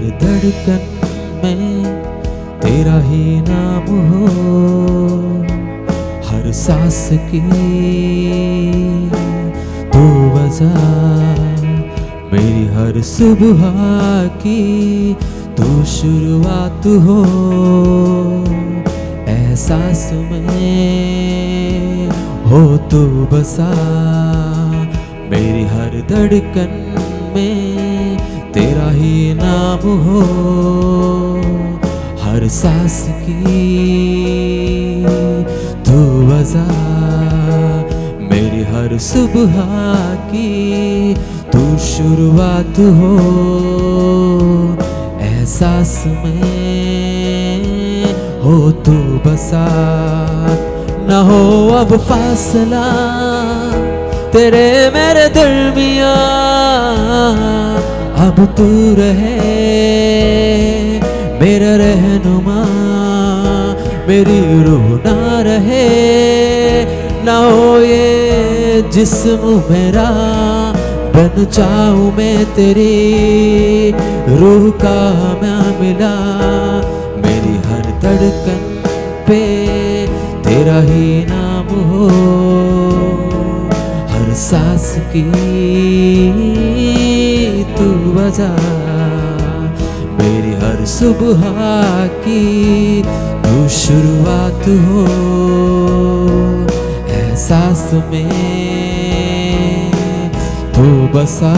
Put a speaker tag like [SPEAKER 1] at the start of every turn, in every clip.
[SPEAKER 1] हर धड़कन में तेरा ही नाम हो, हर सांस की तू वजह, मेरी हर सुबह की तू शुरुआत हो। एहसास में हो तू बसा, मेरी हर धड़कन में तेरा ही नाम हो, हर सांस की तू वजह, मेरी हर सुबह की तू शुरुआत हो। एहसास में हो तू बसा, न हो अब फासला तेरे मेरे दरमियां, अब तू रहे मेरा रहनुमा, मेरी रूह ना रहे, ना हो ये जिस्म मेरा, बन जाऊं मैं तेरी रूह का मैं मिला। मेरी हर धड़कन पे तेरा ही नाम हो, हर सांस की तू वजह, मेरी हर सुबह की तू शुरुआत हो। एहसास में तू बसा,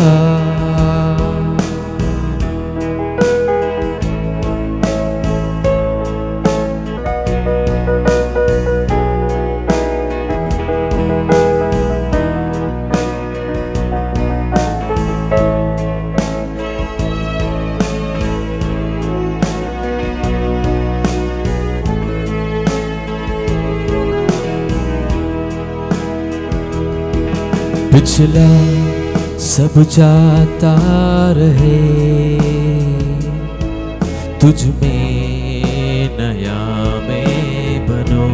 [SPEAKER 1] पिछला सब जाता रहे, तुझ में नया मैं बनो,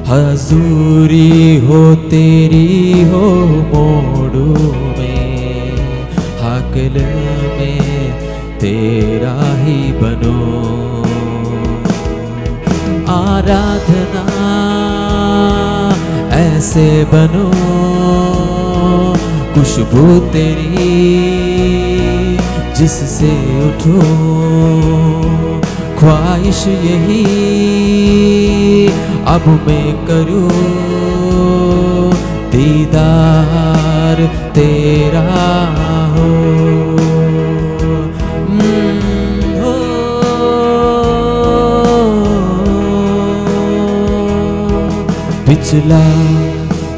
[SPEAKER 1] हजूरी हो तेरी हो मोड़ू में, हाकिल में तेरा ही बनो। आराधना ऐसे बनो, खुशबू तेरी जिससे उठो, ख्वाहिश यही अब मैं करूं, दीदार तेरा हो। पिछला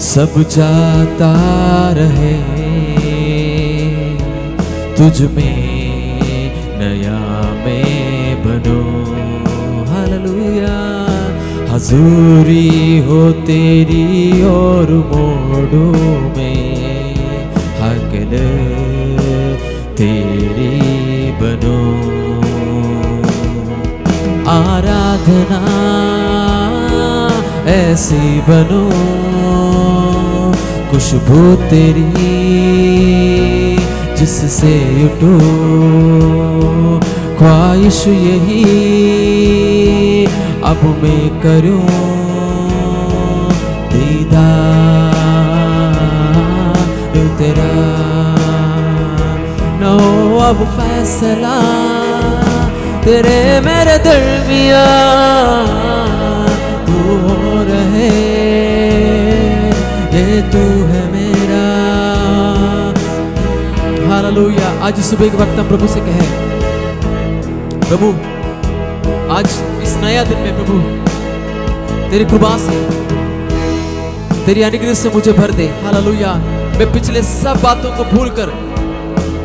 [SPEAKER 1] सब जाता रहे, तुझ में नया मैं बनो, हालेलुया। हजूरी हो तेरी और मोड़ो में, हाकिल तेरी बनो। आराधना ऐसी बनो, खुशबू तेरी जिससे उठो, ख्वाहिश यही अब मैं करूं, दीदार तेरा। नो अब फैसला तेरे मेरे दरमियां, तू हो रहे ये तू है मेरा, हालेलुया। आज सुबह के वक्त हम प्रभु से कहें, प्रभु आज इस नया दिन में प्रभु तेरी कृपा से, तेरी अनुग्रह से मुझे भर दे, हालेलुया। मैं पिछले सब बातों को भूलकर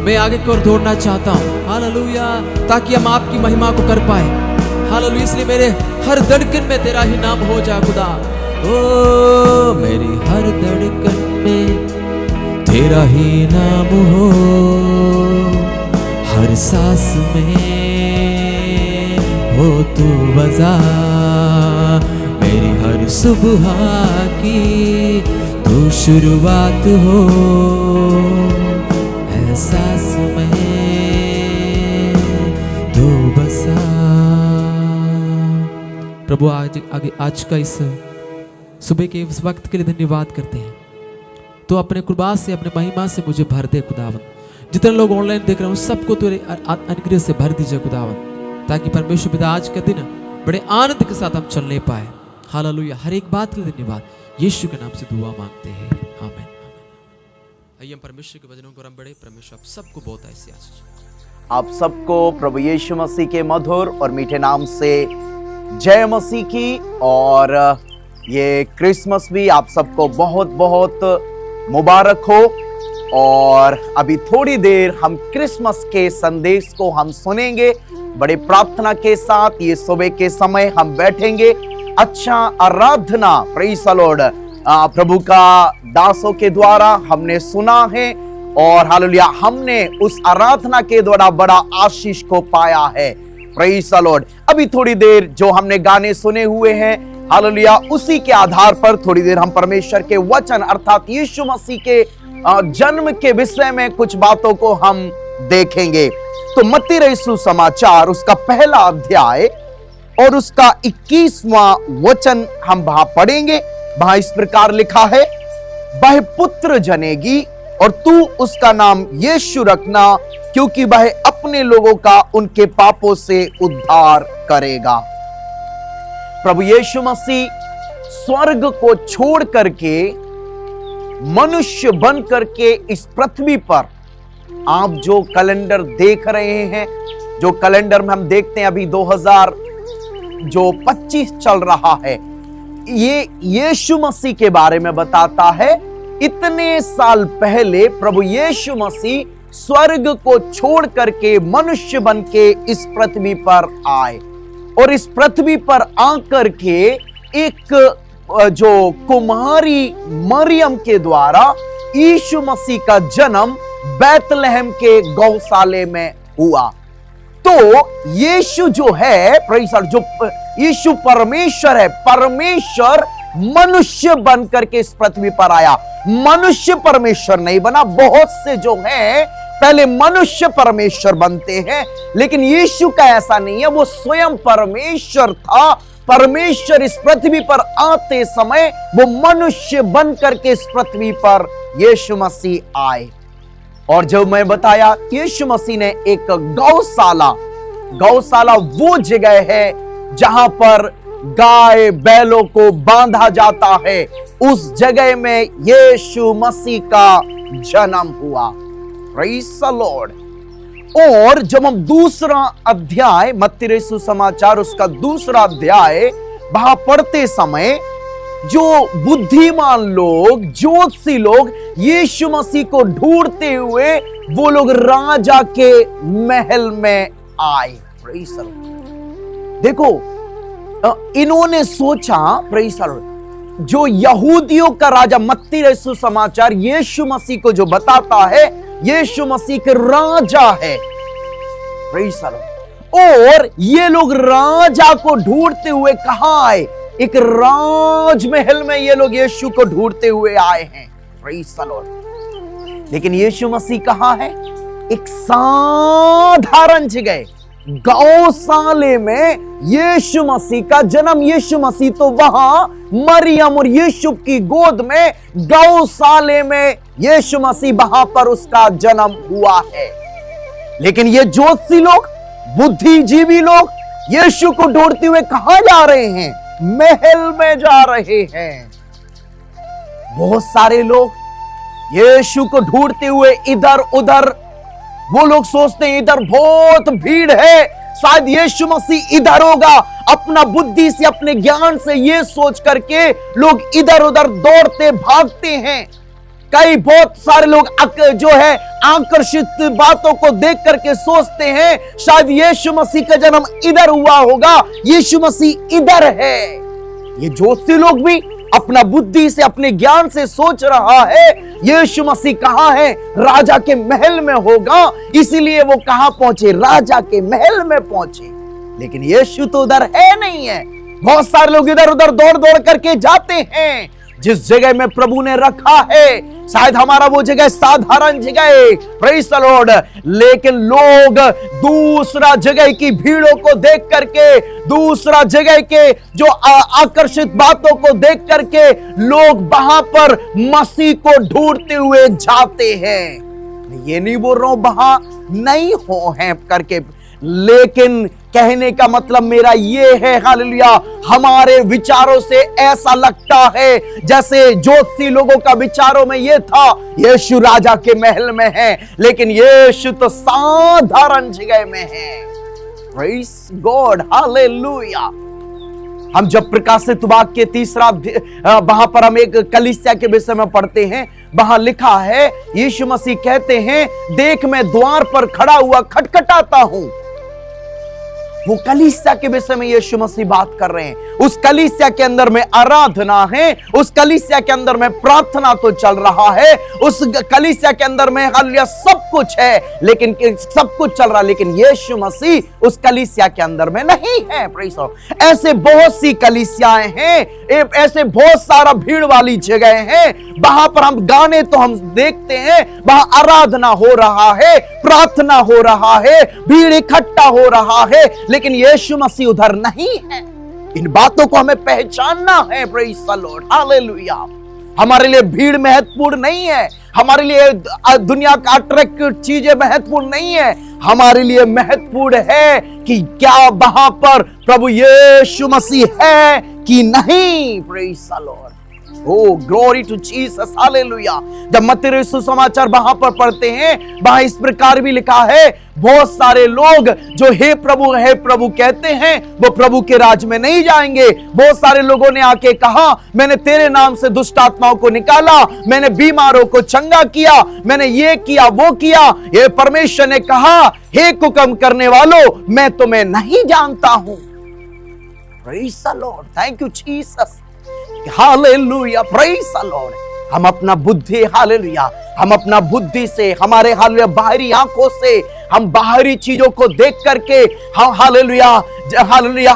[SPEAKER 1] मैं आगे की ओर दौड़ना चाहता हूँ, हालेलुया, ताकि हम आपकी महिमा को कर पाए, हालेलुया। इसलिए मेरे हर धड़कन में तेरा ही नाम हो जा खुदा। ओ मेरी हर धड़कन में तेरा ही नाम हो, हर सांस में हो तू वजह, मेरी हर सुबह की तू शुरुआत हो। एहसास में प्रभु आज का इस सुबह के इस वक्त के लिए धन्यवाद करते हैं। तो अपने कृपा से, अपने महिमा से मुझे भर दे खुदावन। जितने लोग ऑनलाइन देख रहे हैं सबको तेरे अनुग्रह से भर दीजिए खुदावन, ताकि परमेश्वर पिता आज का दिन बड़े आनंद के साथ हम चलने पाए। हालेलुया। हर एक बात के लिए धन्यवाद, यीशु के नाम से दुआ मांगते हैं, आमीन। आइए हम परमेश्वर के वचनों को बड़े परमेश्वर आप सबको बहुत ऐसे आशीष।
[SPEAKER 2] आप सबको प्रभु यीशु मसीह के मधुर और मीठे नाम से जय मसीह की। और ये क्रिसमस भी आप सबको बहुत बहुत मुबारक हो। और अभी थोड़ी देर हम क्रिसमस के संदेश को हम सुनेंगे बड़े प्रार्थना के साथ। ये सुबह के समय हम बैठेंगे, अच्छा आराधना प्रेज़ द लॉर्ड प्रभु का दासों के द्वारा हमने सुना है, और हालेलुया हमने उस आराधना के द्वारा बड़ा आशीष को पाया है। Praise the Lord. अभी थोड़ी देर जो हमने गाने सुने हुए हैं, हालेलुया, उसी के आधार पर थोड़ी देर हम परमेश्वर के वचन अर्थात यीशु मसीह के जन्म के विषय में कुछ बातों को हम देखेंगे। तो मत्ती रचित समाचार उसका पहला अध्याय और उसका 21वां वचन हम वहां पढ़ेंगे। वहां इस प्रकार लिखा है, वह पुत्र जनेगी और तू उसका नाम यीशु रखना, क्योंकि वह अपने लोगों का उनके पापों से उद्धार करेगा। प्रभु यीशु मसीह स्वर्ग को छोड़ करके मनुष्य बन करके इस पृथ्वी पर, आप जो कैलेंडर देख रहे हैं, जो कैलेंडर में हम देखते हैं अभी 2025 चल रहा है, ये यीशु मसीह के बारे में बताता है। इतने साल पहले प्रभु यीशु मसीह स्वर्ग को छोड़ करके मनुष्य बन के इस पृथ्वी पर आए, और इस पृथ्वी पर आकर के एक जो कुमारी मरियम के द्वारा यीशु मसीह का जन्म बैतलहम के गौशाले में हुआ। तो यीशु जो है, जो यीशु परमेश्वर है, परमेश्वर मनुष्य बन करके इस पृथ्वी पर आया। मनुष्य परमेश्वर नहीं बना। बहुत से जो हैं पहले मनुष्य परमेश्वर बनते हैं, लेकिन यीशु का ऐसा नहीं है। वो स्वयं परमेश्वर था। परमेश्वर इस पृथ्वी पर आते समय वो मनुष्य बन करके इस पृथ्वी पर यीशु मसीह आए। और जब मैं बताया यीशु मसीह ने एक गौशाला वो जगह है जहां पर गाय बैलों को बांधा जाता है, उस जगह में यीशु मसीह का जन्म हुआ। Praise the Lord. और जब हम दूसरा अध्याय मत्ती रचित समाचार उसका दूसरा अध्याय वहां पढ़ते समय, जो बुद्धिमान लोग, ज्योतिषी लोग यीशु मसीह को ढूंढते हुए वो लोग राजा के महल में आए। Praise the Lord. देखो, इन्होंने सोचा, प्रेज़ द लॉर्ड, जो यहूदियों का राजा, मत्ती रचित समाचार यीशु मसीह को जो बताता है, यीशु मसीह के राजा है। Praise the Lord. और ये लोग राजा को ढूंढते हुए कहां आए? एक राजमहल में ये लोग यीशु को ढूंढते हुए आए हैं। Praise the Lord. लेकिन यीशु मसीह कहां है? एक साधारण जगह गौशाले में यीशु मसीह का जन्म। यीशु मसीह तो वहां मरियम और यीशु की गोद में गौशाले में यीशु मसीह वहां पर उसका जन्म हुआ है। लेकिन ये ज्योतिषी लोग, बुद्धिजीवी लोग यीशु को ढूंढते हुए कहां जा रहे हैं? महल में जा रहे हैं। बहुत सारे लोग यीशु को ढूंढते हुए इधर उधर, वो लोग सोचते हैं इधर बहुत भीड़ है, शायद यीशु मसीह इधर होगा। अपना बुद्धि से, अपने ज्ञान से ये सोच करके लोग इधर उधर दौड़ते भागते हैं। कई बहुत सारे लोग जो है आकर्षित बातों को देख करके सोचते हैं शायद यीशु मसीह का जन्म इधर हुआ होगा, यीशु मसीह इधर है। ये ज्योतिषी लोग भी अपना बुद्धि से, अपने ज्ञान से सोच रहा है यीशु मसीह कहां है? राजा के महल में होगा, इसीलिए वो कहां पहुंचे? राजा के महल में पहुंचे। लेकिन यीशु तो उधर है नहीं है। बहुत सारे लोग इधर उधर दौड़ दौड़ करके जाते हैं, जिस जगह में प्रभु ने रखा है, शायद हमारा वो जगह साधारण जगह है, प्रेज़ द लॉर्ड, लेकिन लोग दूसरा जगह की भीड़ों को देख करके, दूसरा जगह के जो आकर्षित बातों को देख करके लोग वहां पर मसीह को ढूंढते हुए जाते हैं। ये नहीं बोल रहा हूं वहां नहीं हो है करके, लेकिन कहने का मतलब मेरा ये है, हालेलुया, हमारे विचारों से ऐसा लगता है जैसे ज्योतिषी लोगों का विचारों में ये था यीशु राजा के महल में है, लेकिन यीशु तो साधारण जगह में है। Praise God, hallelujah. हम जब प्रकाशित वाक्य तीसरा वहां पर हम एक कलीसिया के विषय में पढ़ते हैं, वहां लिखा है यीशु मसीह कहते हैं, देख मैं द्वार पर खड़ा हुआ खटखटाता हूं। वो कलीसिया के विषय में यीशु मसीह बात कर रहे हैं। उस कलीसिया के अंदर में आराधना है, उस कलीसिया के अंदर में प्रार्थना तो चल रहा है, उस कलीसिया के अंदर में हालेलुया सब कुछ है, लेकिन सब कुछ चल रहा है, लेकिन यीशु मसीह उस कलीसिया के अंदर में नहीं है। Praise God. ऐसे बहुत सी कलीसियाएं हैं, ऐसे बहुत सारा भीड़ वाली जगह है, वहां पर हम गाने तो हम देखते हैं, वहां आराधना हो रहा है, प्रार्थना हो रहा है, भीड़ इकट्ठा हो रहा है, लेकिन यीशु मसीह उधर नहीं है। इन बातों को हमें पहचानना है। Praise the Lord, hallelujah. हमारे लिए भीड़ महत्वपूर्ण नहीं है, हमारे लिए दुनिया का अट्रैक्टिव चीजें महत्वपूर्ण नहीं है, हमारे लिए महत्वपूर्ण है कि क्या वहां पर प्रभु यीशु मसीह है कि नहीं। Praise the lord, o glory to Jesus, hallelujah. जब मत्ती सुसमाचार वहां पर पढ़ते हैं, वहां इस प्रकार भी लिखा है, बहुत सारे लोग जो हे प्रभु कहते हैं, वो प्रभु के राज में नहीं जाएंगे। बहुत सारे लोगों ने आके कहा, मैंने तेरे नाम से दुष्ट आत्माओं को निकाला, मैंने बीमारों को चंगा किया, मैंने ये किया वो किया। ये परमेश्वर ने कहा, हे हुक्म करने वालों, मैं तुम्हें नहीं जानता हूं। Praise the Lord, thank you Jesus, hallelujah, praise the Lord. हम अपना बुद्धि, हालेलुया, हम अपना बुद्धि से, हमारे हालेलुया बाहरी आंखों से, हम बाहरी चीजों को देख करके हम हालेलुया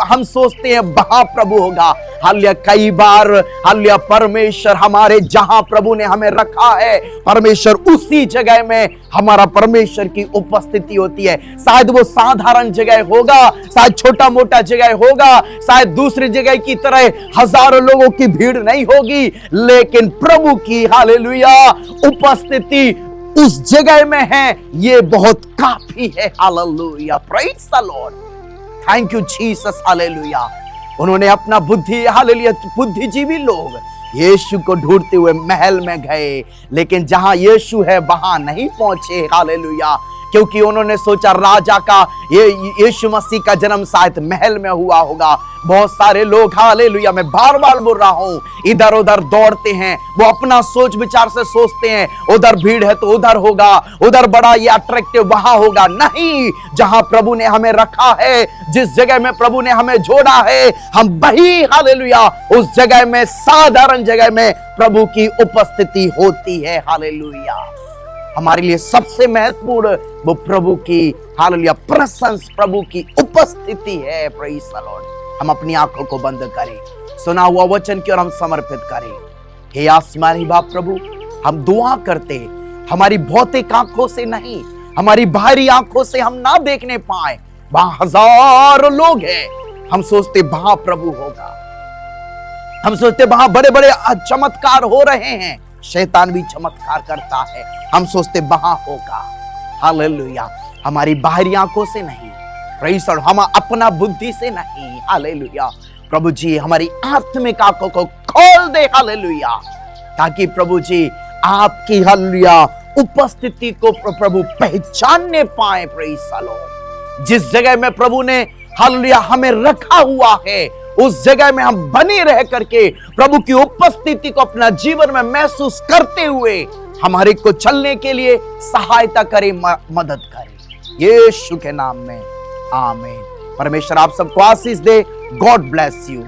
[SPEAKER 2] हम सोचते हैं वहां प्रभु होगा। हालेलुया, कई बार हालेलुया परमेश्वर हमारे जहां प्रभु ने हमें रखा है, परमेश्वर उसी जगह में हमारा परमेश्वर की उपस्थिति होती है। शायद वो साधारण जगह होगा, शायद छोटा मोटा जगह होगा, शायद दूसरी जगह की तरह हजारों लोगों की भीड़ नहीं होगी, लेकिन प्रभु की हालेलुया उपस्थिति उस जगह में है, ये बहुत काफी है। Hallelujah, praise the Lord, thank you Jesus, hallelujah. उन्होंने अपना बुद्धि, हालेलुया, बुद्धिजीवी लोग यीशु को ढूंढते हुए महल में गए, लेकिन जहां यीशु है वहां नहीं पहुंचे। हालेलुया, क्योंकि उन्होंने सोचा राजा का ये यीशु मसीह का जन्म शायद महल में हुआ होगा। बहुत सारे लोग, हालेलुया, मैं बार बार बोल रहा हूं, इधर उधर दौड़ते हैं, वो अपना सोच विचार से सोचते हैं, उधर भीड़ है तो उधर होगा, उधर बड़ा ये अट्रैक्टिव वहां होगा। नहीं, जहां प्रभु ने हमें रखा है, जिस जगह में प्रभु ने हमें जोड़ा है, हम वही हालेलुया उस जगह में, साधारण जगह में प्रभु की उपस्थिति होती है। हालेलुया, हमारे लिए सबसे महत्वपूर्ण वो प्रभु की हालेलुया प्रशंस, प्रभु की उपस्थिति है। Praise the Lord. हम अपनी आंखों को बंद करें, सुना हुआ वचन की ओर हम समर्पित करें। हे आसमानी बाप प्रभु, हम दुआ करते, हमारी भौतिक आंखों से नहीं, हमारी बाहरी आंखों से हम ना देखने पाए, वहां हजारों लोग हैं, हम सोचते वहां प्रभु होगा, हम सोचते वहां बड़े बड़े चमत्कार हो रहे हैं, शैतान भी चमत्कार करता है, हम सोचते वहां होगा। हालेलुया, हमारी बाहरी आंखों से नहीं, प्रेज़ द लॉर्ड, हम अपना बुद्धि से नहीं। हालेलुया, प्रभु जी हमारी आत्मिक आंखों को खोल दे। हालेलुया, ताकि प्रभु जी आपकी हालेलुया उपस्थिति को प्रभु पहचानने पाए। प्रेज़ द लॉर्ड, जिस जगह में प्रभु ने हालेलुया हमें रखा हुआ है, उस जगह में हम बने रह करके प्रभु की उपस्थिति को अपना जीवन में महसूस करते हुए हमारे को चलने के लिए सहायता करे, मदद करे, यीशु के नाम में, आमीन। परमेश्वर आप सबको आशीष दे। God bless you.